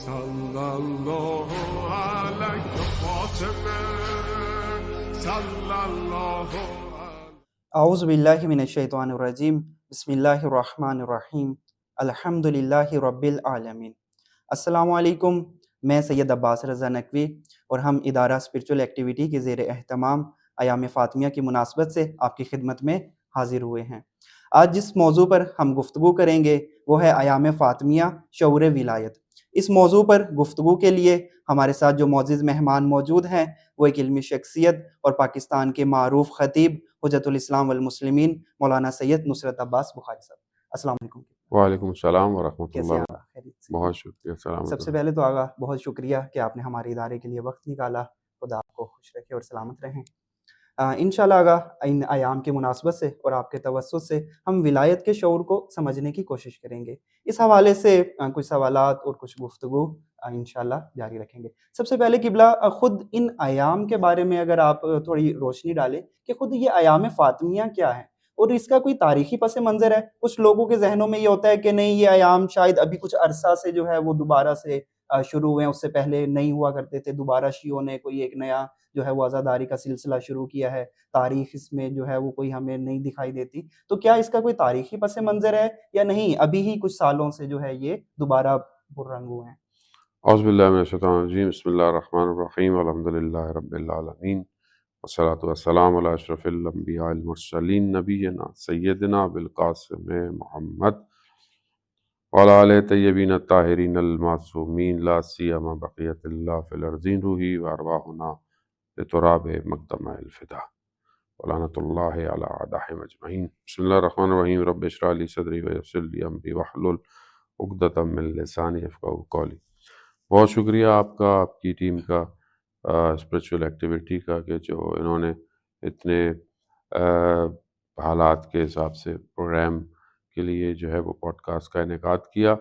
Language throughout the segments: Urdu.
صلی اللہ علیہ فاطمہ صلی اللہ اعوذ باللہ من الشیطان الرجیم بسم اللہ الرحمن الرحیم الحمدللہ رب العالمین۔ السلام علیکم، میں سید عباس رضا نقوی اور ہم ادارہ اسپرچول ایکٹیویٹی کے زیر اہتمام ایام فاطمیہ کی مناسبت سے آپ کی خدمت میں حاضر ہوئے ہیں۔ آج جس موضوع پر ہم گفتگو کریں گے وہ ہے ایام فاطمیہ شعور ولایت۔ اس موضوع پر گفتگو کے لیے ہمارے ساتھ جو معزز مہمان موجود ہیں وہ ایک علمی شخصیت اور پاکستان کے معروف خطیب حجت الاسلام والمسلمین مولانا سید نصرت عباس بخاری صاحب۔ السلام علیکم۔ وعلیکم السلام ورحمۃ کیسے اللہ ہیں وبرکاتہ۔ آقا؟ خیریت سے؟ بہت شکریہ، سلامت سب سے رہیں۔ پہلے تو آقا بہت شکریہ کہ آپ نے ہمارے ادارے کے لیے وقت نکالا۔ خدا آپ کو خوش رکھے اور سلامت رہیں۔ انشاءاللہ آقا ان ایام کی مناسبت سے اور آپ کے توسط سے ہم ولایت کے شعور کو سمجھنے کی کوشش کریں گے۔ اس حوالے سے کچھ سوالات اور کچھ گفتگو انشاءاللہ جاری رکھیں گے۔ سب سے پہلے قبلہ خود ان ایام کے بارے میں اگر آپ تھوڑی روشنی ڈالیں کہ خود یہ ایام فاطمیہ کیا ہے اور اس کا کوئی تاریخی پس منظر ہے۔ کچھ لوگوں کے ذہنوں میں یہ ہوتا ہے کہ نہیں، یہ ایام شاید ابھی کچھ عرصہ سے جو ہے وہ دوبارہ سے شروع ہوئے ہیں، اس سے پہلے نہیں ہوا کرتے تھے۔ دوبارہ شیعوں نے کوئی ایک نیا جو ہے وہ عزاداری کا سلسلہ شروع کیا ہے۔ تاریخ اس میں جو ہے وہ کوئی ہمیں نہیں دکھائی دیتی۔ تو کیا اس کا کوئی تاریخی پس منظر ہے یا نہیں، ابھی ہی کچھ سالوں سے جو ہے یہ دوبارہ پررنگ ہوئے ہیں؟ اعوذ باللہ من الشیطان الرجیم، بسم اللہ الرحمن الرحیم، الحمدللہ رب العالمین، والصلاة والسلام علی اشرف الانبیاء المرسلین، نبینا سیدنا ابوالقاسم محمد وعلی آلہ طیبین الطاہرین المعصومین، لا سیما بقیت اللہ فی الارضین، روحی وارواحنا لتراب مقدمہ الفدا، ولعنۃ اللہ علی اعدائہم اجمعین۔ بسم اللہ الرحمن الرحیم، رب اشرح لی صدری ویسر لی امری واحلل عقدۃ من لسانی یفقہوا قولی۔ بہت شکریہ آپ کا، آپ کی ٹیم کا، اسپرچول ایکٹیویٹی کا، کہ جو انہوں نے اتنے حالات کے حساب سے پروگرام کے لیے جو ہے وہ پوڈ کاسٹ کا انعقاد کیا۔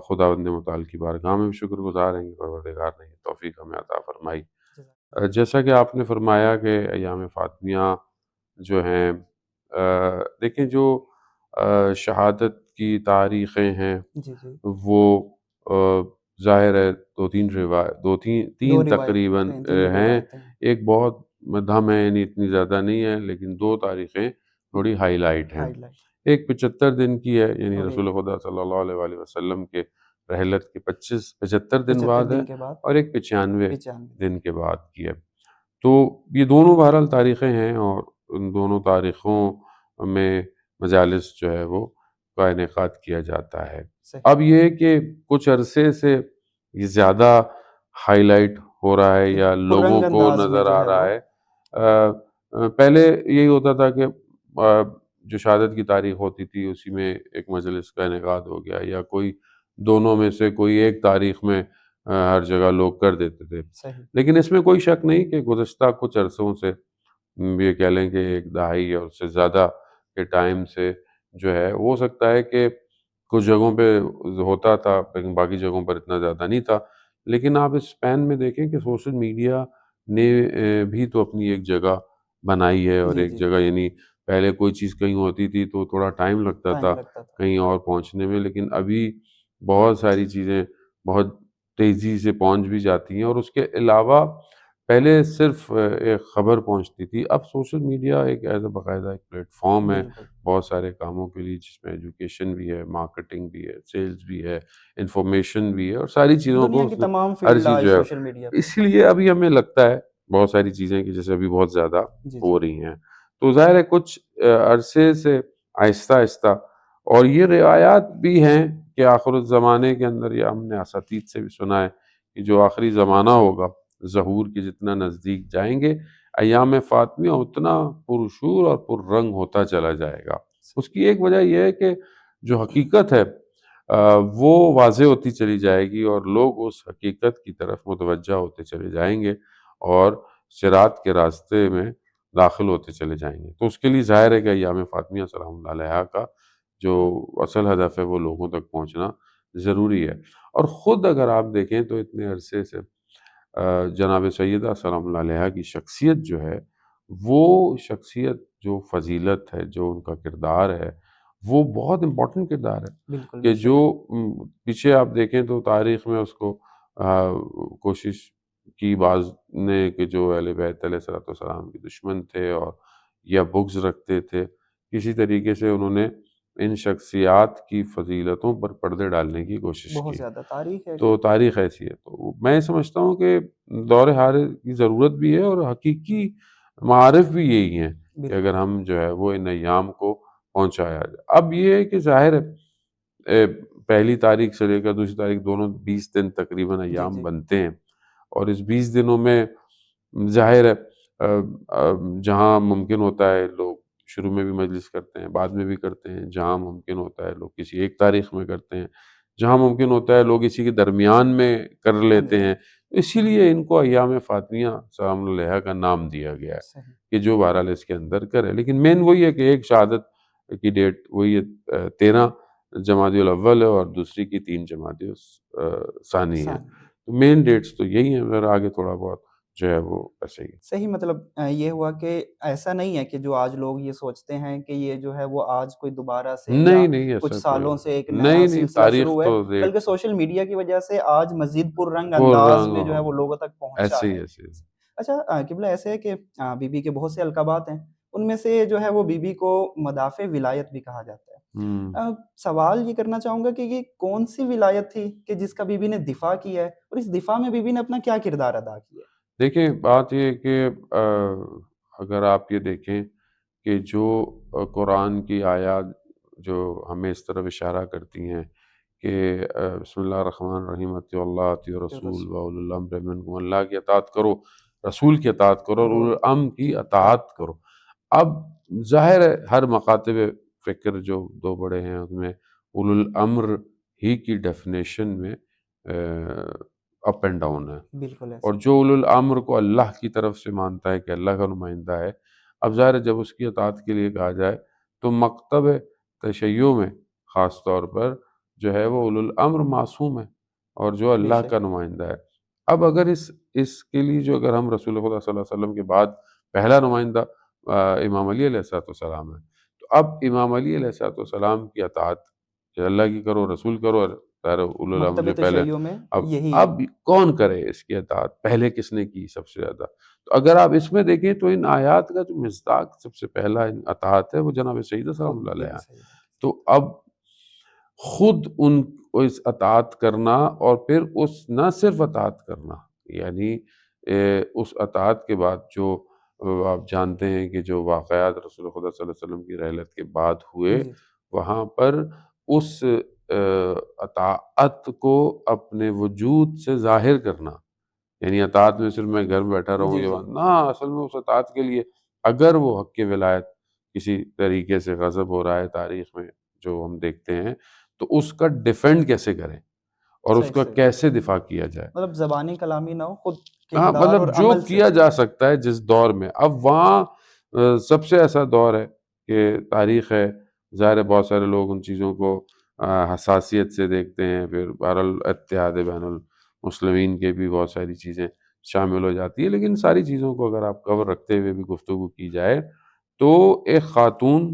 خداوند متعال کی بارگاہ میں بھی شکر گزار ہیں کہ پروردگار نے یہ توفیق ہمیں عطا فرمائی۔ جیسا کہ آپ نے فرمایا کہ ایام فاطمیہ جو ہیں، دیکھیں جو شہادت کی تاریخیں ہیں جی جی، وہ ظاہر ہے تین تقریباً ہیں۔ ایک بہت مدھم ہے، یعنی اتنی زیادہ نہیں ہے، لیکن دو تاریخیں تھوڑی ہائی لائٹ ہیں۔ ایک 75 دن کی ہے، یعنی رسول خدا صلی اللہ علیہ وآلہ وسلم کے رحلت کے 75 دن بعد ہے، اور ایک 95 دن کے بعد کی ہے۔ تو یہ دونوں بہرحال تاریخیں ہیں، اور ان دونوں تاریخوں میں مجالس جو ہے وہ کا انعقاد کیا جاتا ہے۔ اب یہ کہ کچھ عرصے سے یہ زیادہ ہائی لائٹ ہو رہا ہے یا لوگوں کو نظر آ رہا ہے۔ پہلے یہی ہوتا تھا کہ جو شہادت کی تاریخ ہوتی تھی اسی میں ایک مجلس کا انعقاد ہو گیا، یا کوئی دونوں میں سے کوئی ایک تاریخ میں ہر جگہ لوگ کر دیتے تھے۔ لیکن اس میں کوئی شک نہیں کہ گزشتہ کچھ عرصوں سے، یہ کہہ لیں کہ ایک دہائی اور اس سے زیادہ کے ٹائم سے جو ہے، ہو سکتا ہے کہ کچھ جگہوں پہ ہوتا تھا لیکن باقی جگہوں پر اتنا زیادہ نہیں تھا۔ لیکن آپ اس سپین میں دیکھیں کہ سوشل میڈیا نے بھی تو اپنی ایک جگہ بنائی ہے، اور ایک جگہ، یعنی پہلے کوئی چیز کہیں ہوتی تھی تو تھوڑا ٹائم لگتا تھا کہیں اور پہنچنے میں، لیکن ابھی بہت ساری چیزیں بہت تیزی سے پہنچ بھی جاتی ہیں۔ اور اس کے علاوہ پہلے صرف ایک خبر پہنچتی تھی، اب سوشل میڈیا ایک باقاعدہ ایک پلیٹ فارم ہے بہت سارے کاموں کے لیے، جس میں ایجوکیشن بھی ہے، مارکیٹنگ بھی ہے، سیلز بھی ہے، انفارمیشن بھی ہے، اور ساری چیزوں کو ہر چیز جو ہے۔ اس لیے ابھی ہمیں لگتا ہے بہت ساری چیزیں کہ جیسے ابھی بہت زیادہ ہو رہی ہیں، تو ظاہر ہے کچھ عرصے سے آہستہ آہستہ، اور یہ روایات بھی ہیں کہ آخر الزمانے کے اندر، یہ ہم نے اساتید سے بھی سنا ہے کہ جو آخری زمانہ ہوگا، ظہور کے جتنا نزدیک جائیں گے، ایام فاطمیہ اتنا پرشور اور پررنگ ہوتا چلا جائے گا۔ اس کی ایک وجہ یہ ہے کہ جو حقیقت ہے وہ واضح ہوتی چلی جائے گی، اور لوگ اس حقیقت کی طرف متوجہ ہوتے چلے جائیں گے اور صراط کے راستے میں داخل ہوتے چلے جائیں گے۔ تو اس کے لیے ظاہر ہے کہ ایام فاطمیہ سلام اللہ علیہا کا جو اصل ہدف ہے وہ لوگوں تک پہنچنا ضروری ہے۔ اور خود اگر آپ دیکھیں تو اتنے عرصے سے جناب سیدہ سلام اللہ علیہا کی شخصیت جو ہے، وہ شخصیت، جو فضیلت ہے، جو ان کا کردار ہے، وہ بہت امپورٹنٹ کردار ہے بالکل کہ بے جو شک پیچھے آپ دیکھیں تو تاریخ میں اس کو کوشش کی بعض نے کہ جو اہل بیت علیہ الصلوۃ والسلام کے دشمن تھے اور یا بغض رکھتے تھے، کسی طریقے سے انہوں نے ان شخصیات کی فضیلتوں پر پردے ڈالنے کی کوشش بہت کی۔ زیادہ تاریخ ہے کہ تو تاریخ ایسی ہے، تو میں سمجھتا ہوں کہ دور حاضر کی ضرورت بھی ہے اور حقیقی معارف بھی یہی ہیں کہ اگر بالکل ہم جو ہے وہ ان ایام کو پہنچایا جائے۔ اب یہ ہے کہ ظاہر ہے پہلی تاریخ سے لے کر دوسری تاریخ دونوں 20 دن تقریباً جی ایام جی بنتے ہیں، اور اس 20 دنوں میں ظاہر ہے جہاں ممکن ہوتا ہے لوگ شروع میں بھی مجلس کرتے ہیں، بعد میں بھی کرتے ہیں، جہاں ممکن ہوتا ہے لوگ کسی ایک تاریخ میں کرتے ہیں، جہاں ممکن ہوتا ہے لوگ اسی کے درمیان میں کر ہاں لیتے جی ہیں، اسی لیے ان کو ایام فاطمیہ سلام اللہ علیہا کا نام دیا گیا ہے صحیح کہ جو بہرحال اس کے اندر کرے۔ لیکن مین وہی ہے کہ ایک شہادت کی ڈیٹ وہی ہے 13 جمادی الاول ہے اور دوسری کی 3 جمادی ثانی ہے، ثانی تو مین ڈیٹس تو یہی ہیں، پھر آگے تھوڑا بہت جو ہے وہ ایسے ہی ہے۔ صحیح مطلب یہ ہوا کہ ایسا نہیں ہے کہ جو آج لوگ یہ سوچتے ہیں کہ یہ جو ہے وہ آج کوئی دوبارہ سے یا نہیں نہیں کچھ ایسا کوئی سالوں سے ایک نیا نہیں نہیں، سلسلہ تاریخ شروع ہے، تو دیکھ بلکہ سوشل میڈیا کی وجہ سے آج مزید پررنگ انداز پررنگ میں جو ہے وہ لوگوں تک پہنچا ایسے ہی ہے۔ ایسے ہی۔ اچھا قبلہ ایسے ہے کہ بی بی کے بہت سے القابات ہیں، ان میں سے جو ہے وہ بی بی کو مدافع ولایت بھی کہا جاتا ہے۔ سوال یہ کرنا چاہوں گا کہ یہ کون سی ولایت تھی کہ جس کا بی بی نے دفاع کیا ہے، اور اس دفاع میں بی بی نے اپنا کیا کردار ادا کیا ہے؟ دیکھیں بات یہ ہے کہ اگر آپ یہ دیکھیں کہ جو قرآن کی آیات جو ہمیں اس طرف اشارہ کرتی ہیں کہ بسم اللہ الرحمن الرحیم اطیعوا اللہ اطیعوا جو الرسول رسول واولی الامر منکم، اللہ کی اطاعت کرو، رسول کی اطاعت کرو اور اور اولو الامر کی کی اطاعت کرو۔ اب ظاہر ہے ہر مکاتب فکر جو دو بڑے ہیں ان میں اولو الامر ہی کی ڈیفینیشن میں اپ اینڈ ڈاؤن ہے، بالکل اور ایسے جو اولو الامر کو اللہ کی طرف سے مانتا ہے کہ اللہ کا نمائندہ ہے، اب ظاہر ہے جب اس کی اطاعت کے لیے کہا جائے تو مکتب تشیع میں خاص طور پر جو ہے وہ اولو الامر معصوم ہے اور جو بے اللہ کا شک نمائندہ ہے۔ اب اگر اس کے لیے جو اگر ہم رسول خدا صلی اللہ علیہ وسلم کے بعد پہلا نمائندہ امام علی علیہ السلام ہے، تو اب امام علی علیہ السلام کی اطاعت کہ اللہ کی کرو، رسول کرو، اور ظاہر ہے اولو الامر مکتب جو پہلے۔ تشیع میں اب یہی ہے۔ اب کون کرے اس کی اطاعت، پہلے کس نے کی سب سے زیادہ؟ تو اگر آپ اس میں دیکھیں تو ان آیات کا جو مصداق سب سے پہلا اطاعت ہے وہ جناب سیدہ سلام خود اللہ بی علیہ بی ہیں۔ سیدہ۔ تو اب خود ان کو اس اطاعت کرنا اور پھر اس نہ صرف اطاعت کرنا، یعنی اس اطاعت کے بعد جو آپ جانتے ہیں کہ جو واقعات رسول خدا صلی اللہ علیہ وسلم کی رحلت کے بعد ہوئے، جی وہاں پر اس اطاعت کو اپنے وجود سے ظاہر کرنا، یعنی اطاعت میں صرف میں گھر میں بیٹھا رہوں جی یہ جی بات نہ، اصل میں اس اطاعت کے لیے اگر وہ حق کی ولایت کسی طریقے سے غضب ہو رہا ہے تاریخ میں جو ہم دیکھتے ہیں، تو اس کا ڈیفینڈ کیسے کریں اور اس صحیح کا صحیح کیسے دفاع کیا جائے۔ مطلب زبانی کلامی نہ ہو، خود ہاں کردار اور مطلب جو عمل سے کیا جا سکتا ہے جس دور میں، اب وہاں سب سے ایسا دور ہے کہ تاریخ ہے، ظاہر ہے بہت سارے لوگ ان چیزوں کو حساسیت سے دیکھتے ہیں، پھر بہرحال اتحاد بین المسلمین کے بھی بہت ساری چیزیں شامل ہو جاتی ہے، لیکن ساری چیزوں کو اگر آپ کور رکھتے ہوئے بھی گفتگو کی جائے تو ایک خاتون،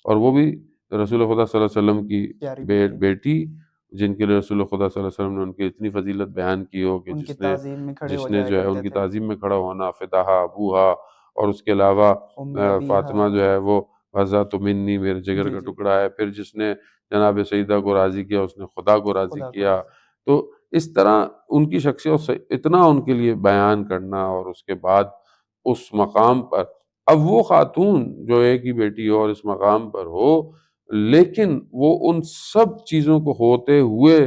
اور وہ بھی رسول خدا صلی اللہ علیہ وسلم کی پیاری بیٹی، بیٹی، جن کے لیے رسول خدا صلی اللہ علیہ وسلم نے ان کی اتنی فضیلت بیان کی ہو کہ ان کی تعظیم میں کھڑے ہو جس نے جایا جو ہے ان کرتے کی تھے، تعظیم میں کھڑا ہونا، فداہا ابوہا، اور اس کے علاوہ ام ابیہا، فاطمہ جو ہے وہ غزہ تو منی، میرے جگر جی کا جی ٹکڑا ہے، پھر جس نے جناب سیدہ کو راضی کیا اس نے خدا کو راضی خدا کو کیا۔ راضی، تو اس طرح ان کی شخصیت سے اتنا ان کے لیے بیان کرنا، اور اس کے بعد اس مقام پر اب وہ خاتون جو ایک ہی بیٹی ہو اور اس مقام پر ہو، لیکن وہ ان سب چیزوں کو ہوتے ہوئے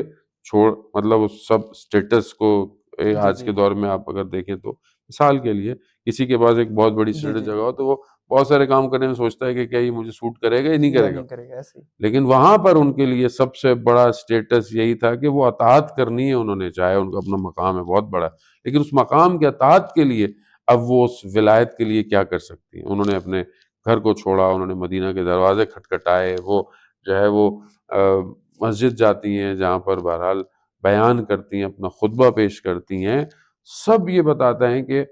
چھوڑ، مطلب اس سب سٹیٹس کو جی آج جی کے دور میں آپ اگر دیکھیں تو مثال کے لیے کسی کے پاس ایک بہت بڑی جی سٹیٹس جی جگہ ہو تو وہ بہت سارے کام کرنے میں سوچتا ہے کہ کیا یہ مجھے سوٹ کرے گا یا نہیں یا کرے گا، نہیں کرے گا ایسے ہی، لیکن وہاں پر ان کے لیے سب سے بڑا سٹیٹس یہی تھا کہ وہ اطاعت کرنی ہے انہوں نے، چاہے ان کا اپنا مقام ہے بہت بڑا، لیکن اس مقام کے اطاعت کے لیے اب وہ اس ولایت کے لیے کیا کر سکتی ہیں۔ انہوں نے اپنے گھر کو چھوڑا، انہوں نے مدینہ کے دروازے کھٹکھٹائے، وہ جو ہے وہ مسجد جاتی ہیں جہاں پر بہرحال بیان کرتی ہیں، اپنا خطبہ پیش کرتی ہیں، سب یہ بتاتا ہے کہ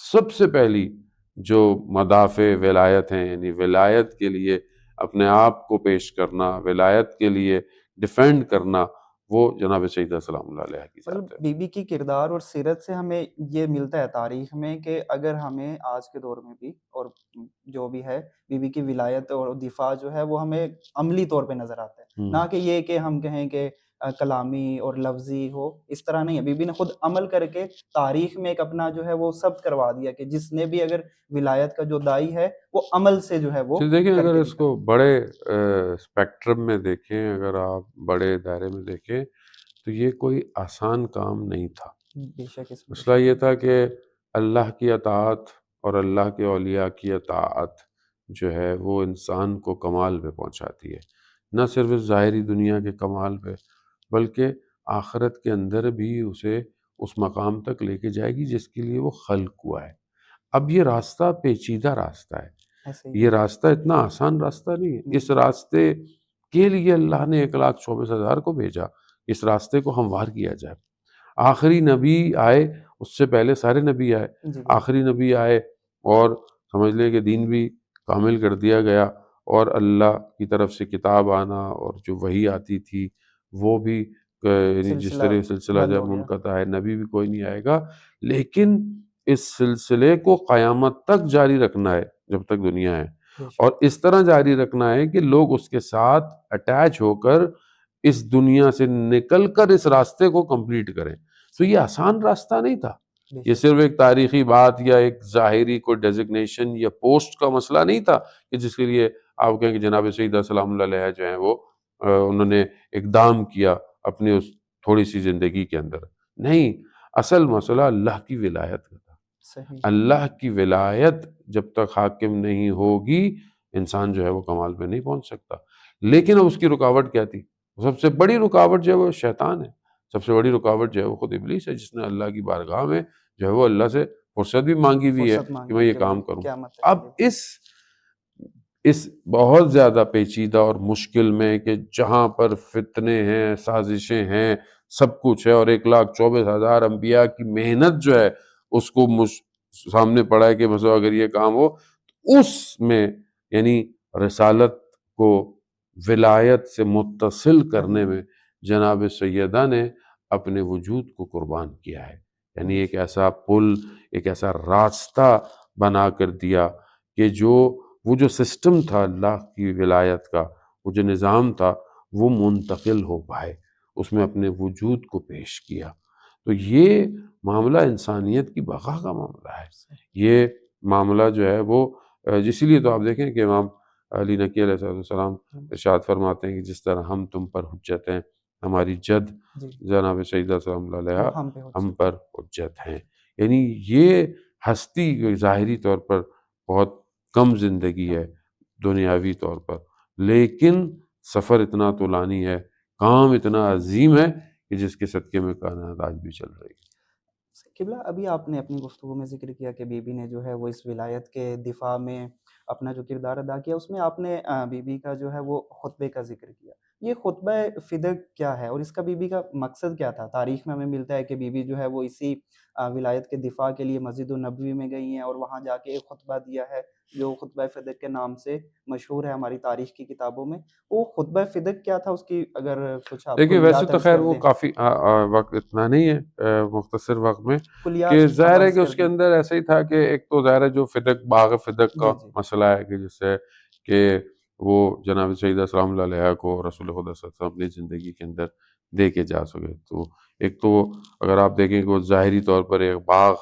سب سے پہلی جو مدافع ولایت ہیں، یعنی ولایت کے لیے اپنے آپ کو پیش کرنا، ولایت کے لیے ڈیفینڈ کرنا، وہ جناب سیدہ سلام اللہ علیہ کی مطلب ذات ہے۔ بی بی کی کردار اور سیرت سے ہمیں یہ ملتا ہے تاریخ میں کہ اگر ہمیں آج کے دور میں بھی اور جو بھی ہے بی بی کی ولایت اور دفاع جو ہے وہ ہمیں عملی طور پہ نظر آتا ہے، نہ کہ یہ کہ ہم کہیں کہ کلامی اور لفظی ہو، اس طرح نہیں ہے۔ بی بی نے خود عمل کر کے تاریخ میں ایک اپنا جو ہے وہ ثبت کروا دیا کہ جس نے بھی اگر ولایت کا جو داعی ہے وہ عمل سے جو ہے وہ دیکھیں کر اگر کے اس دکھا۔ کو بڑے اسپیکٹرم میں دیکھیں، اگر آپ بڑے دائرے میں دیکھیں تو یہ کوئی آسان کام نہیں تھا۔ بے شک اس میں مسئلہ یہ تھا کہ اللہ کی اطاعت اور اللہ کے اولیاء کی اطاعت جو ہے وہ انسان کو کمال پہ پہنچاتی ہے، نہ صرف اس ظاہری دنیا کے کمال پہ بلکہ آخرت کے اندر بھی اسے اس مقام تک لے کے جائے گی جس کے لیے وہ خلق ہوا ہے۔ اب یہ راستہ پیچیدہ راستہ ہے، ایسے ہی یہ راستہ اتنا آسان راستہ نہیں ہے۔ اس راستے کے لیے اللہ نے 1,24,000 کو بھیجا، اس راستے کو ہموار کیا جائے۔ آخری نبی آئے، اس سے پہلے سارے نبی آئے، جی آخری نبی آئے اور سمجھ لیں کہ دین بھی کامل کر دیا گیا، اور اللہ کی طرف سے کتاب آنا اور جو وحی آتی تھی وہ بھی یعنی جس سلسلہ طرح سلسلہ بند جب ہو گیا۔ منقطع ہے، نبی بھی کوئی نہیں آئے گا، لیکن اس سلسلے کو قیامت تک جاری رکھنا ہے جب تک دنیا ہے، بے شک اور اس طرح جاری رکھنا ہے کہ لوگ اس کے ساتھ اٹیچ ہو کر اس دنیا سے نکل کر اس راستے کو کمپلیٹ کریں۔ تو یہ آسان راستہ نہیں تھا، بے یہ شک صرف ایک تاریخی بات یا ایک ظاہری کوئی ڈیزگنیشن یا پوسٹ کا مسئلہ نہیں تھا کہ جس کے لیے آپ کہیں کہ جناب سیدہ سلام اللہ علیہ جو ہیں وہ انہوں نے اقدام کیا اپنی اس تھوڑی سی زندگی کے اندر۔ نہیں، اصل مسئلہ اللہ کی ولایت کا تھا۔ صحیح۔ اللہ کی ولایت جب تک حاکم نہیں ہوگی انسان جو ہے وہ کمال پہ نہیں پہنچ سکتا۔ لیکن اب اس کی رکاوٹ کیا تھی؟ سب سے بڑی رکاوٹ جو ہے وہ شیطان ہے، سب سے بڑی رکاوٹ جو ہے وہ خود ابلیس ہے، جس نے اللہ کی بارگاہ میں جو ہے وہ اللہ سے فرصت بھی مانگی ہوئی ہے فرصت کہ مانگی میں ہوئی یہ کہ کام کروں۔ قیامت تک اب کے لیے۔ اس بہت زیادہ پیچیدہ اور مشکل میں کہ جہاں پر فتنے ہیں، سازشیں ہیں، سب کچھ ہے، اور 1,24,000 انبیاء کی محنت جو ہے اس کو سامنے پڑا ہے کہ بس اگر یہ کام ہو، اس میں یعنی رسالت کو ولایت سے متصل کرنے میں جناب سیدہ نے اپنے وجود کو قربان کیا ہے، یعنی ایک ایسا پل، ایک ایسا راستہ بنا کر دیا کہ وہ جو سسٹم تھا اللہ کی ولایت کا، وہ جو نظام تھا وہ منتقل ہو پائے، اس میں اپنے وجود کو پیش کیا۔ تو یہ معاملہ انسانیت کی بقا کا معاملہ ہے، یہ معاملہ جو ہے وہ اسی لیے تو آپ دیکھیں کہ امام علی نقی علیہ السلام ارشاد فرماتے ہیں کہ جس طرح ہم تم پر حجت ہیں، ہماری جد جناب سیدہ سلام اللہ علیہ ہم پر حجت ہیں۔ یعنی یہ ہستی ظاہری طور پر بہت کم زندگی ہے دنیاوی طور پر، لیکن سفر اتنا طولانی ہے، کام اتنا عظیم ہے کہ جس کے صدقے میں کائنات آج بھی چل رہی ہے۔ قبلہ ابھی آپ نے اپنی گفتگو میں ذکر کیا کہ بی بی نے جو ہے وہ اس ولایت کے دفاع میں اپنا جو کردار ادا کیا، اس میں آپ نے بی بی کا جو ہے وہ خطبے کا ذکر کیا۔ یہ خطبہ فدق کیا ہے اور اس کا بی بی کا مقصد کیا تھا؟ تاریخ میں ہمیں ملتا ہے کہ بی بی جو ہے وہ اسی ولایت کے دفاع کے لیے مسجد النبوی میں گئی ہیں اور وہاں جا کے ایک خطبہ دیا ہے جو خطبہ فدق کے نام سے مشہور ہے ہماری تاریخ کی کتابوں میں۔ وہ خطبہ فدق کیا تھا، اس کی اگر کچھ آپ دیکھیے ویسے کلیات تو عرض خیر کر وہ دیں۔ کافی وقت اتنا نہیں ہے، مختصر وقت میں کلیات کہ آپ ظاہر ہے عرض کہ کر اس کے دیں۔ اندر ایسا ہی تھا کہ ایک تو ظاہر ہے جو فدق باغ فدق کا جی مسئلہ ہے کہ جس سے کہ وہ جناب سیدہ سلام اللہ علیہ کو رسول خدا صلی اللہ علیہ وسلم اپنی زندگی کے اندر دے کے جا سکے۔ تو ایک تو اگر آپ دیکھیں کہ وہ ظاہری طور پر ایک باغ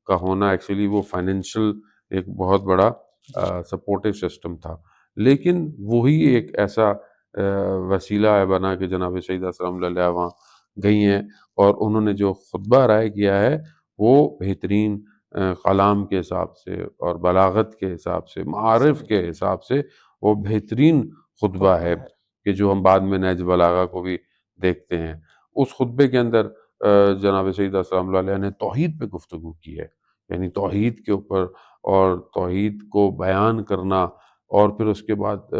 کا ہونا ایکچولی وہ فائنینشل ایک بہت بڑا سپورٹو سسٹم تھا، لیکن وہی ایک ایسا وسیلہ ہے بنا کہ جناب سیدہ سلام اللہ علیہ وہاں گئی ہیں، اور انہوں نے جو خطبہ رائے کیا ہے وہ بہترین کلام کے حساب سے اور بلاغت کے حساب سے، معارف کے حساب سے وہ بہترین خطبہ ہے کہ جو ہم بعد میں نہج بلاغہ کو بھی دیکھتے ہیں۔ اس خطبے کے اندر جناب سیدہ سلام اللہ علیہ نے توحید پہ گفتگو کی ہے، یعنی توحید کے اوپر اور توحید کو بیان کرنا، اور پھر اس کے بعد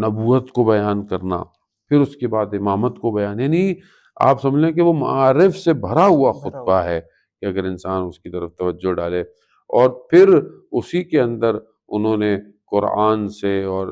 نبوت کو بیان کرنا، پھر اس کے بعد امامت کو بیان، یعنی آپ سمجھ لیں کہ وہ معارف سے بھرا ہوا خطبہ ہے کہ اگر انسان اس کی طرف توجہ ڈالے۔ اور پھر اسی کے اندر انہوں نے قرآن سے اور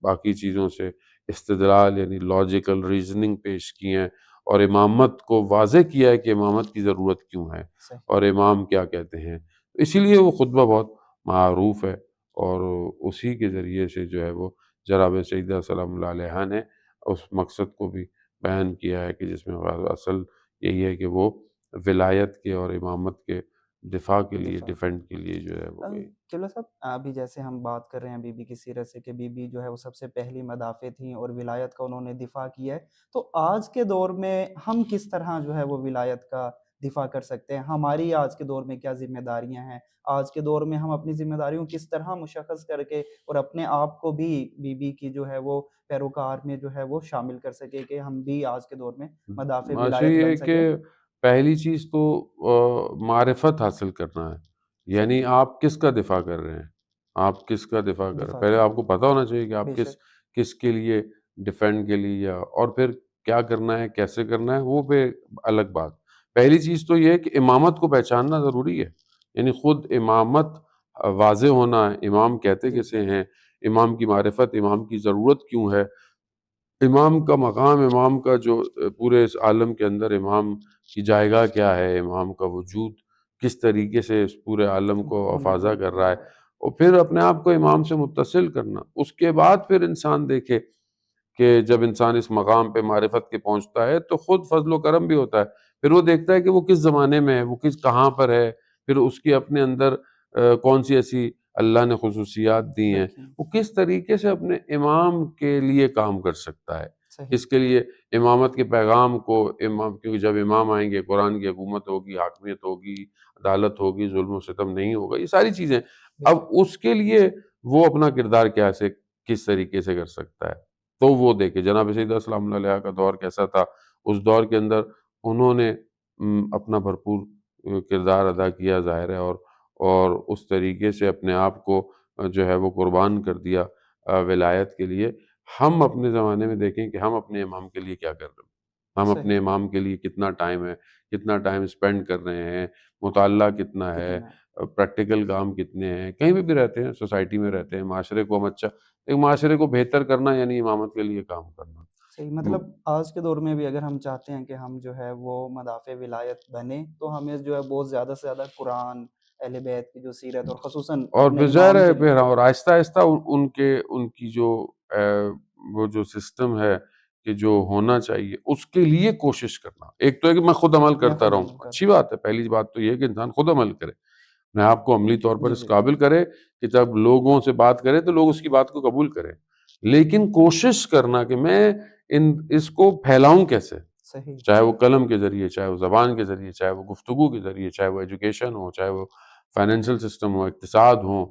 باقی چیزوں سے استدلال یعنی لاجیکل ریزننگ پیش کی ہیں، اور امامت کو واضح کیا ہے کہ امامت کی ضرورت کیوں ہے صحیح اور امام کیا کہتے ہیں. اسی لیے وہ خطبہ بہت معروف ہے، اور اسی کے ذریعے سے جو ہے وہ جناب سیدہ سلام اللہ علیہا نے اس مقصد کو بھی بیان کیا ہے کہ جس میں اصل یہی ہے کہ وہ ولایت کے اور امامت کے دفاع کے لیے، دفاع ڈیفینڈ کے لیے جو ہے وہ گئی. قبلہ صاحب ابھی جیسے ہم بات کر رہے ہیں بی بی کی سیرت سے کہ بی بی جو ہے وہ سب سے پہلی مدافع تھیں اور ولایت کا انہوں نے دفاع کیا ہے، تو آج کے دور میں ہم کس طرح جو ہے وہ ولایت کا دفاع کر سکتے ہیں؟ ہماری آج کے دور میں کیا ذمہ داریاں ہیں؟ آج کے دور میں ہم اپنی ذمہ داریوں کس طرح مشخص کر کے اور اپنے آپ کو بھی بی بی کی جو ہے وہ پیروکار میں جو ہے وہ شامل کر سکے کہ ہم بھی آج کے دور میں مدافع معاشرے ولایت یہ بن ہے کہ سکیں؟ پہلی چیز تو معرفت حاصل کرنا ہے، یعنی صحیح، آپ کس کا دفاع کر رہے ہیں، آپ کس کا دفاع کر رہے ہیں. دفاع پہلے کر آپ رہے کو پتہ ہونا چاہیے کہ ہیں آپ بے کس شک. کس کے لیے ڈیفینڈ کے لیے، اور پھر کیا کرنا ہے، کیسے کرنا ہے، وہ پہ الگ بات. پہلی چیز تو یہ ہے کہ امامت کو پہچاننا ضروری ہے، یعنی خود امامت واضح ہونا ہے، امام کہتے جی کسے ہیں، امام کی معرفت، امام کی ضرورت کیوں ہے، امام کا مقام، امام کا جو پورے اس عالم کے اندر امام کی جائیگاہ کیا ہے، امام کا وجود کس طریقے سے اس پورے عالم کو افاضہ کر رہا ہے، اور پھر اپنے آپ کو امام سے متصل کرنا. اس کے بعد پھر انسان دیکھے کہ جب انسان اس مقام پہ معرفت کے پہنچتا ہے تو خود فضل و کرم بھی ہوتا ہے. پھر وہ دیکھتا ہے کہ وہ کس زمانے میں ہے، وہ کہاں پر ہے، پھر اس کی اپنے اندر کون سی ایسی اللہ نے خصوصیات دی ہیں، رکھی وہ کس طریقے سے اپنے امام کے لیے کام کر سکتا ہے. صحیح اس کے لیے امامت کے پیغام کو کیونکہ جب امام آئیں گے قرآن کی حکومت ہوگی، حاکمیت ہوگی، عدالت ہوگی، ظلم و ستم نہیں ہوگا، یہ ساری چیزیں. اب اس کے لیے وہ اپنا کردار کس طریقے سے کر سکتا ہے، تو وہ دیکھے جناب سیدہ سلام اللہ علیہ کا دور کیسا تھا. اس دور کے اندر انہوں نے اپنا بھرپور کردار ادا کیا ظاہر ہے، اور اس طریقے سے اپنے آپ کو جو ہے وہ قربان کر دیا ولایت کے لیے. ہم اپنے زمانے میں دیکھیں کہ ہم اپنے امام کے لیے کیا کر رہے ہیں، ہم صحیح اپنے امام کے لیے کتنا ٹائم ہے، کتنا ٹائم اسپینڈ کر رہے ہیں، مطالعہ کتنا ہے، کتنا پریکٹیکل کام کتنے ہیں. کہیں بھی رہتے ہیں، سوسائٹی میں رہتے ہیں، معاشرے کو ہم ایک معاشرے کو بہتر کرنا یعنی امامت کے لیے کام کرنا. صحیح. مطلب آج کے دور میں بھی اگر ہم چاہتے ہیں کہ ہم جو ہے وہ مدافع ولایت بنے تو ہمیں جو ہے بہت زیادہ سے زیادہ قرآن، اہل بیت کی جو سیرت اور خصوصاً اور اپنے پھر ظاہر امام ہے کے لیے پھر اور آہستہ آہستہ ان کی جو وہ جو سسٹم ہے کہ جو ہونا چاہیے اس کے لیے کوشش کرنا. ایک تو ہے کہ میں خود عمل میں کرتا خود رہوں، عمل اچھی کرتا ہوں. بات ہے. پہلی بات تو یہ ہے کہ انسان خود عمل کرے، اپنے آپ کو عملی طور پر جی اس جی قابل کرے کہ جب لوگوں سے بات کرے تو لوگ اس کی بات کو قبول کریں. لیکن کوشش کرنا کہ میں اس کو پھیلاؤں کیسے، صحیح چاہے وہ قلم کے ذریعے، چاہے وہ زبان کے ذریعے، چاہے وہ گفتگو کے ذریعے، چاہے وہ ایجوکیشن ہو، چاہے وہ فائنینشل سسٹم ہو، اقتصاد ہو،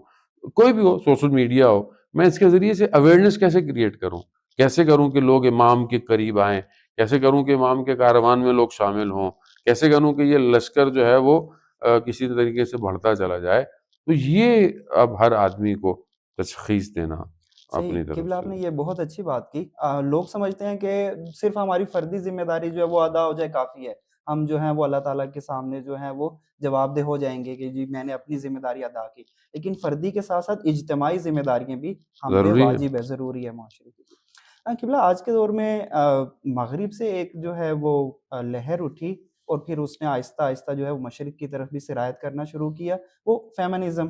کوئی بھی ہو، سوشل میڈیا ہو. میں اس کے ذریعے سے اویئرنیس کیسے کریٹ کروں، کیسے کروں کہ لوگ امام کے قریب آئیں، کیسے کروں کہ امام کے کاروان میں لوگ شامل ہوں، کیسے کروں کہ یہ لشکر جو ہے وہ کسی طریقے سے بڑھتا چلا جائے. تو یہ اب ہر آدمی کو تشخیص دینا صحیح. اپنی طرف قبلہ آپ سے. نے یہ بہت اچھی بات کی. لوگ سمجھتے ہیں کہ صرف ہماری فردی ذمہ داری جو ہے وہ ادا ہو جائے کافی ہے، ہم جو ہیں وہ اللہ تعالیٰ کے سامنے جو ہیں وہ جواب دہ ہو جائیں گے کہ جی میں نے اپنی ذمہ داری ادا کی. لیکن فردی کے ساتھ ساتھ اجتماعی ذمہ داریاں بھی ہم پہ ضروری ہے. واجب ہے، ضروری ہے معاشرے کے لیے. قبلہ آج کے دور میں مغرب سے ایک جو ہے وہ لہر اٹھی اور پھر اس نے آہستہ آہستہ جو ہے وہ مشرق کی طرف بھی سرایت کرنا شروع کیا، وہ فیمنزم،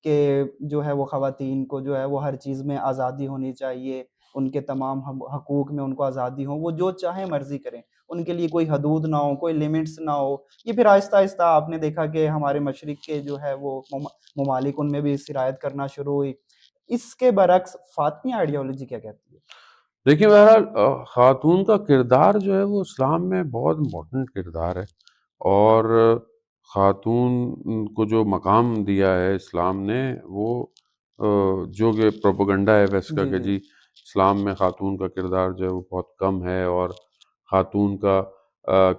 کہ جو ہے وہ خواتین کو جو ہے وہ ہر چیز میں آزادی ہونی چاہیے، ان کے تمام حقوق میں ان کو آزادی ہو، وہ جو چاہیں مرضی کریں، ان کے لیے کوئی حدود نہ ہو، کوئی لیمٹس نہ ہو. یہ پھر آہستہ آہستہ آپ نے دیکھا کہ ہمارے مشرق کے جو ہے وہ ممالک ان میں بھی سرایت کرنا شروع ہوئی. اس کے برعکس فاطمی آئیڈیالوجی کیا کہتی ہے؟ دیکھیے بہرحال خاتون کا کردار جو ہے وہ اسلام میں بہت امپورٹنٹ کردار ہے، اور خاتون کو جو مقام دیا ہے اسلام نے وہ جو کہ پروپیگنڈا ہے ویسٹ کا جی کہ جی جی اسلام میں خاتون کا کردار جو ہے وہ بہت کم ہے اور خاتون کا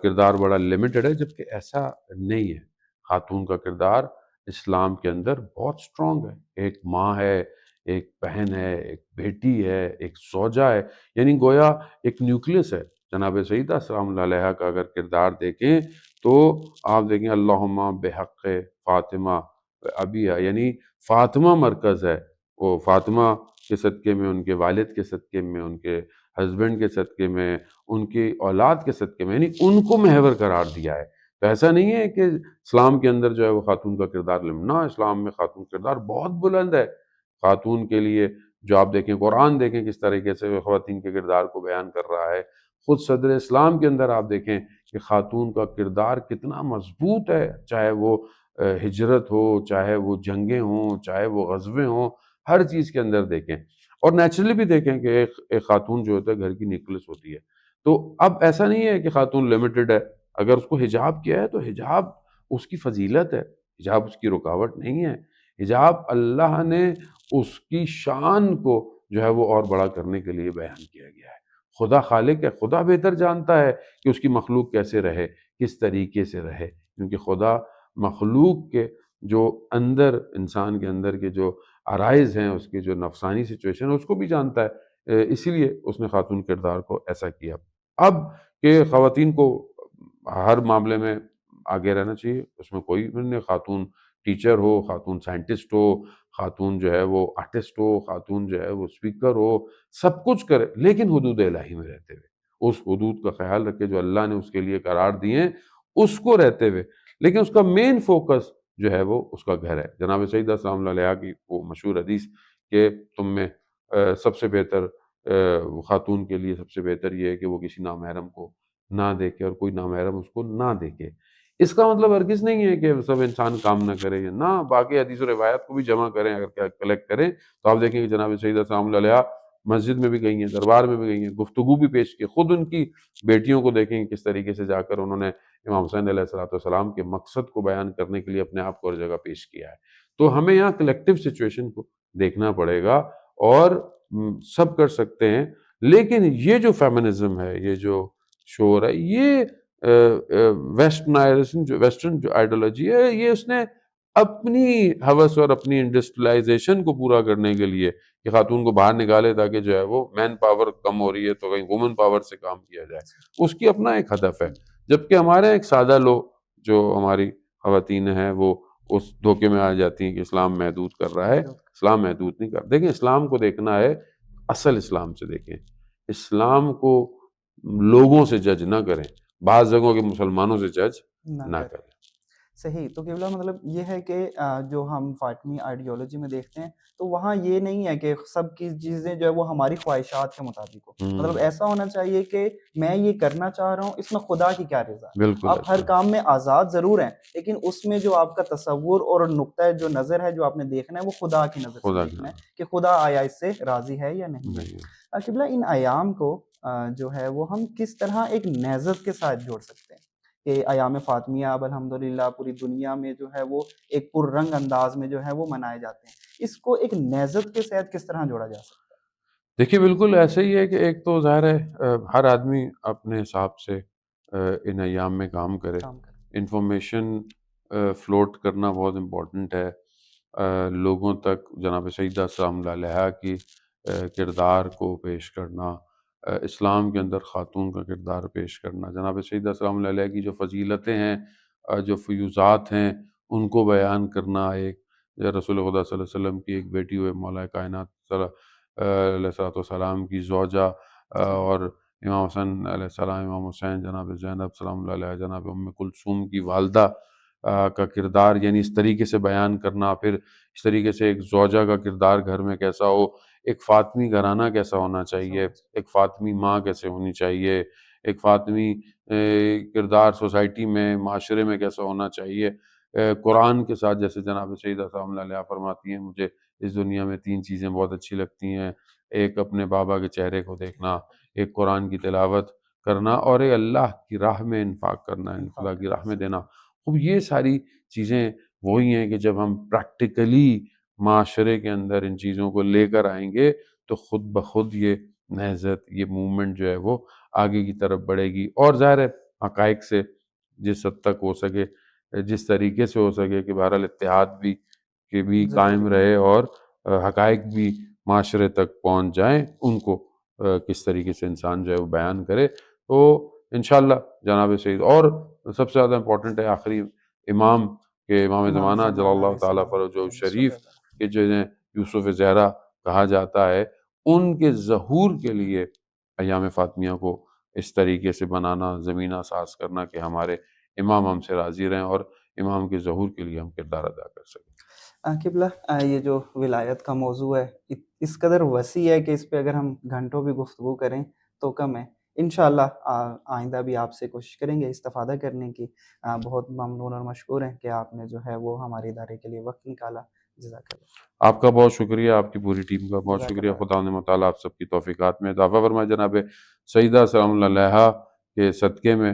کردار بڑا لمیٹڈ ہے، جبکہ ایسا نہیں ہے. خاتون کا کردار اسلام کے اندر بہت سٹرونگ ہے. ایک ماں ہے، ایک بہن ہے، ایک بیٹی ہے، ایک زوجہ ہے، یعنی گویا ایک نیوکلیس ہے. جناب سیدہ سلام اللہ علیہ کا اگر کردار دیکھیں تو آپ دیکھیں اللہم بحق فاطمہ ابیہ، یعنی فاطمہ مرکز ہے وہ فاطمہ کے صدقے میں، ان کے والد کے صدقے میں، ان کے ہسبینڈ کے صدقے میں، ان کی اولاد کے صدقے میں، یعنی ان کو محور قرار دیا ہے۔ تو ایسا نہیں ہے کہ اسلام کے اندر جو ہے وہ خاتون کا کردار لمنا، اسلام میں خاتون کا کردار بہت بلند ہے۔ خاتون کے لیے جو آپ دیکھیں، قرآن دیکھیں کس طریقے سے خواتین کے کردار کو بیان کر رہا ہے۔ خود صدر اسلام کے اندر آپ دیکھیں کہ خاتون کا کردار کتنا مضبوط ہے، چاہے وہ ہجرت ہو، چاہے وہ جنگیں ہوں، چاہے وہ غزوے ہوں، ہر چیز کے اندر دیکھیں۔ اور نیچرلی بھی دیکھیں کہ ایک خاتون جو ہوتا ہے گھر کی نیوکلس ہوتی ہے۔ تو اب ایسا نہیں ہے کہ خاتون لمیٹڈ ہے، اگر اس کو حجاب کیا ہے تو حجاب اس کی فضیلت ہے، حجاب اس کی رکاوٹ نہیں ہے۔ حجاب اللہ نے اس کی شان کو جو ہے وہ اور بڑا کرنے کے لیے بیان کیا گیا ہے۔ خدا خالق ہے، خدا بہتر جانتا ہے کہ اس کی مخلوق کیسے رہے، کس طریقے سے رہے، کیونکہ خدا مخلوق کے جو اندر، انسان کے اندر کے جو عرائض ہیں، اس کی جو نفسانی سچویشن ہے، اس کو بھی جانتا ہے۔ اسی لیے اس نے خاتون کردار کو ایسا کیا۔ اب کہ خواتین کو ہر معاملے میں آگے رہنا چاہیے، اس میں کوئی نہیں، خاتون ٹیچر ہو، خاتون سائنٹسٹ ہو، خاتون جو ہے وہ آرٹسٹ ہو، خاتون جو ہے وہ اسپیکر ہو، سب کچھ کرے، لیکن حدود الہی میں رہتے ہوئے، اس حدود کا خیال رکھے جو اللہ نے اس کے لیے قرار دیے ہیں، اس کو رہتے ہوئے، لیکن اس کا مین فوکس جو ہے وہ اس کا گھر ہے۔ جناب سیدہ سلام اللہ علیہا کی وہ مشہور حدیث کہ تم میں سب سے بہتر خاتون کے لیے سب سے بہتر یہ ہے کہ وہ کسی نامحرم کو نہ دیکھے اور کوئی نامحرم اس کو نہ دیکھے۔ اس کا مطلب ہرگز نہیں ہے کہ سب انسان کام نہ کرے یا نہ، باقی حدیث و روایات کو بھی جمع کریں، اگر کلیکٹ کریں تو آپ دیکھیں کہ جناب سیدہ سلام اللہ علیہا مسجد میں بھی گئی ہیں، دربار میں بھی گئی ہیں، گفتگو بھی پیش کی، خود ان کی بیٹیوں کو دیکھیں کہ کس طریقے سے جا کر انہوں نے امام حسین علیہ السلام کے مقصد کو بیان کرنے کے لیے اپنے آپ کو ہر جگہ پیش کیا ہے۔ تو ہمیں یہاں کلیکٹیو سچویشن کو دیکھنا پڑے گا، اور سب کر سکتے ہیں، لیکن یہ جو فیمنزم ہے، یہ جو شور ہے، یہ ویسٹرن جو آئیڈیالوجی ہے، یہ اس نے اپنی ہوس اور اپنی انڈسٹریلائزیشن کو پورا کرنے کے لیے کہ خاتون کو باہر نکالے تاکہ جو ہے وہ مین پاور کم ہو رہی ہے تو کہیں وومن پاور سے کام کیا جائے، اس کی اپنا ایک ہدف ہے۔ جبکہ ہمارے ایک سادہ لو جو ہماری خواتین ہیں وہ اس دھوکے میں آ جاتی ہیں کہ اسلام محدود کر رہا ہے۔ اسلام محدود نہیں کر، دیکھیں اسلام کو دیکھنا ہے اصل اسلام سے دیکھیں، اسلام کو لوگوں سے جج نہ کریں، بعض جگہوں کے مسلمانوں سے جج نہ کریں۔ صحیح، تو قبلہ مطلب یہ ہے کہ جو ہم فاطمی آئیڈیالوجی میں دیکھتے ہیں تو وہاں یہ نہیں ہے کہ سب کی چیزیں جو ہے وہ ہماری خواہشات کے مطابق ہو، مطلب ایسا ہونا چاہیے کہ میں یہ کرنا چاہ رہا ہوں، اس میں خدا کی کیا رضا ہے۔ بالکل آپ ہر کام میں آزاد ضرور ہیں، لیکن اس میں جو آپ کا تصور اور نقطہ جو نظر ہے جو آپ نے دیکھنا ہے وہ خدا کی نظر سے دیکھنا ہے کہ خدا آیا اس سے راضی ہے یا نہیں۔ قبلہ ان ایام کو جو ہے وہ ہم کس طرح ایک نہضت کے ساتھ جوڑ سکتے ہیں کہ ایام فاطمیہ اب الحمدللہ پوری دنیا میں جو ہے وہ ایک پر رنگ انداز میں جو ہے وہ منائے جاتے ہیں، اس کو ایک نہضت کے ساتھ کس طرح جوڑا جا سکتا ہے؟ دیکھیے بالکل ایسے ہی ہے کہ ایک تو ظاہر ہے ہر آدمی اپنے حساب سے ان ایام میں کام کرے، انفارمیشن فلوٹ کرنا بہت امپورٹنٹ ہے، لوگوں تک جناب سیدہ سلام اللہ علیہا کی کردار کو پیش کرنا، اسلام کے اندر خاتون کا کردار پیش کرنا، جناب سیدہ سلام اللہ علیہ کی جو فضیلتیں ہیں، جو فیوزات ہیں، ان کو بیان کرنا، ایک رسول خدا صلی اللہ علیہ وسلم کی ایک بیٹی ہوئے مولا کائنات علیہ السلام کی زوجہ، اور امام حسن علیہ السلام، امام حسین، جناب زینب سلام اللہ علیہ، جناب ام کلثوم کی والدہ کا کردار، یعنی اس طریقے سے بیان کرنا، پھر اس طریقے سے ایک زوجہ کا کردار گھر میں کیسا ہو، ایک فاطمی گھرانہ کیسا ہونا چاہیے، ایک فاطمی ماں کیسے ہونی چاہیے، ایک فاطمی کردار سوسائٹی میں، معاشرے میں کیسا ہونا چاہیے، قرآن کے ساتھ، جیسے جناب سیدہ سلام اللہ علیہ فرماتی ہیں مجھے اس دنیا میں 3 چیزیں بہت اچھی لگتی ہیں، ایک اپنے بابا کے چہرے کو دیکھنا، ایک قرآن کی تلاوت کرنا، اور ایک اللہ کی راہ میں انفاق کرنا، خدا کی راہ میں دینا۔ اب یہ ساری چیزیں وہی ہیں کہ جب ہم پریکٹیکلی معاشرے کے اندر ان چیزوں کو لے کر آئیں گے تو خود بخود یہ نہضت، یہ موومنٹ جو ہے وہ آگے کی طرف بڑھے گی، اور ظاہر ہے حقائق سے جس حد تک ہو سکے، جس طریقے سے ہو سکے کہ بہرحال اتحاد بھی قائم رہے اور حقائق بھی معاشرے تک پہنچ جائیں، ان کو کس طریقے سے انسان جو ہے وہ بیان کرے، تو انشاءاللہ جناب سید، اور سب سے زیادہ امپورٹنٹ ہے آخری امام زمانہ جل اللہ تعالیٰ فرجہ شریف کے جو ہیں یوسف زہرا کہا جاتا ہے، ان کے ظہور کے لیے ایام فاطمیہ کو اس طریقے سے بنانا، زمینہ ساز کرنا کہ ہمارے امام ہم سے راضی رہیں اور امام کے ظہور کے لیے ہم کردار ادا کر سکیں۔ قبلہ یہ جو ولایت کا موضوع ہے اس قدر وسیع ہے کہ اس پہ اگر ہم گھنٹوں بھی گفتگو کریں تو کم ہے۔ انشاءاللہ آئندہ بھی آپ سے کوشش کریں گے استفادہ کرنے کی۔ بہت ممنون اور مشکور ہیں کہ آپ نے جو ہے وہ ہمارے ادارے کے لیے وقت نکالا۔ جزاک اللہ۔ آپ کا بہت شکریہ، آپ کی پوری ٹیم کا بہت جزاک شکریہ۔ اللہ۔ خدا تعالیٰ آپ سب کی توفیقات میں اضافہ فرمائے۔ جناب سیدہ سلام اللہ علیہا کے صدقے میں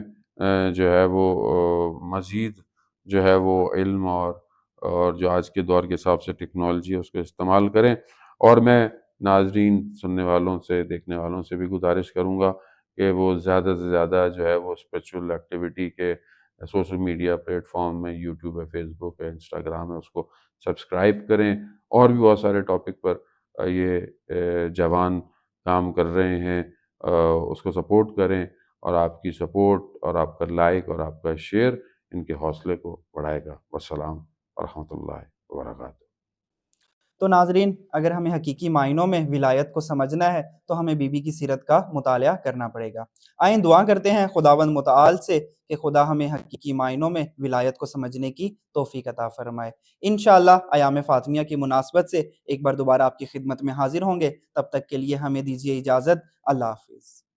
جو ہے وہ مزید جو ہے وہ علم اور جو آج کے دور کے حساب سے ٹیکنالوجی ہے اس کو استعمال کریں۔ اور میں ناظرین، سننے والوں سے، دیکھنے والوں سے بھی گزارش کروں گا کہ وہ زیادہ سے زیادہ جو ہے وہ اسپریچول ایکٹیویٹی کے سوشل میڈیا پلیٹ فارم میں، یوٹیوب ہے، فیس بک ہے، انسٹاگرام ہے، اس کو سبسکرائب کریں۔ اور بھی بہت سارے ٹاپک پر یہ جوان کام کر رہے ہیں، اس کو سپورٹ کریں، اور آپ کی سپورٹ اور آپ کا لائک اور آپ کا شیئر ان کے حوصلے کو بڑھائے گا۔ والسلام ورحمۃ اللہ وبرکاتہ۔ تو ناظرین، اگر ہمیں حقیقی معنوں میں ولایت کو سمجھنا ہے تو ہمیں بی بی کی سیرت کا مطالعہ کرنا پڑے گا۔ آئیں دعا کرتے ہیں خداوند متعال سے کہ خدا ہمیں حقیقی معنوں میں ولایت کو سمجھنے کی توفیق عطا فرمائے۔ انشاءاللہ ایام فاطمیہ کی مناسبت سے ایک بار دوبارہ آپ کی خدمت میں حاضر ہوں گے۔ تب تک کے لیے ہمیں دیجیے اجازت۔ اللہ حافظ۔